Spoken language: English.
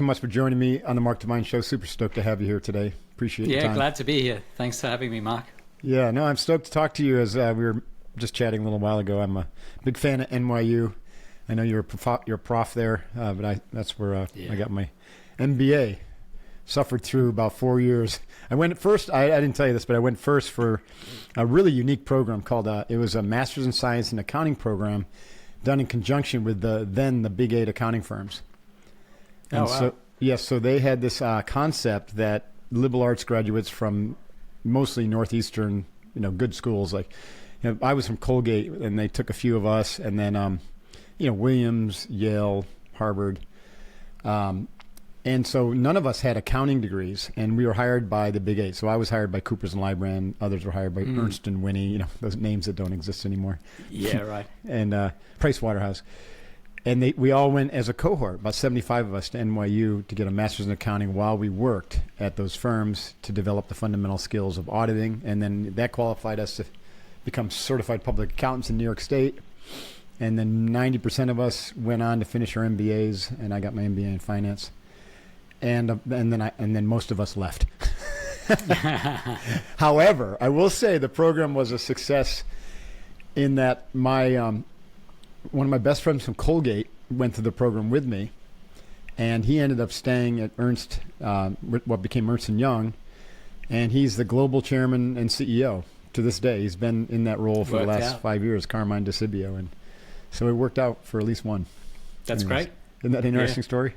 So much for joining me on the Mark Divine Show. Super stoked to have you here today. Appreciate your time. Yeah, glad to be here. Thanks for having me, Mark. Yeah, no, I'm stoked to talk to you. As we were just chatting a little while ago, I'm a big fan of NYU. I know you're a prof there, but that's where I got my MBA. Suffered through about 4 years. I went first. I didn't tell you this, but I went first for a really unique program called it was a Master's in Science and Accounting program done in conjunction with the big 8 accounting firms. And so they had this concept that liberal arts graduates from mostly northeastern, good schools like, I was from Colgate, and they took a few of us, and then Williams, Yale, Harvard. And so none of us had accounting degrees, and we were hired by the big 8. So I was hired by Coopers and Lybrand. Others were hired by Ernst and Winnie, those names that don't exist anymore. Yeah, right. And Price Waterhouse. And we all went as a cohort, about 75 of us, to NYU to get a master's in accounting while we worked at those firms to develop the fundamental skills of auditing. And then that qualified us to become certified public accountants in New York State. And then 90% of us went on to finish our MBAs, and I got my MBA in finance. And then most of us left. However, I will say the program was a success in that one of my best friends from Colgate went through the program with me, and he ended up staying at Ernst, what became Ernst & Young, and he's the global chairman and CEO to this day. He's been in that role for the last 5 years, Carmine DeCibio, and so it worked out for at least one. That's great. Isn't that an interesting story?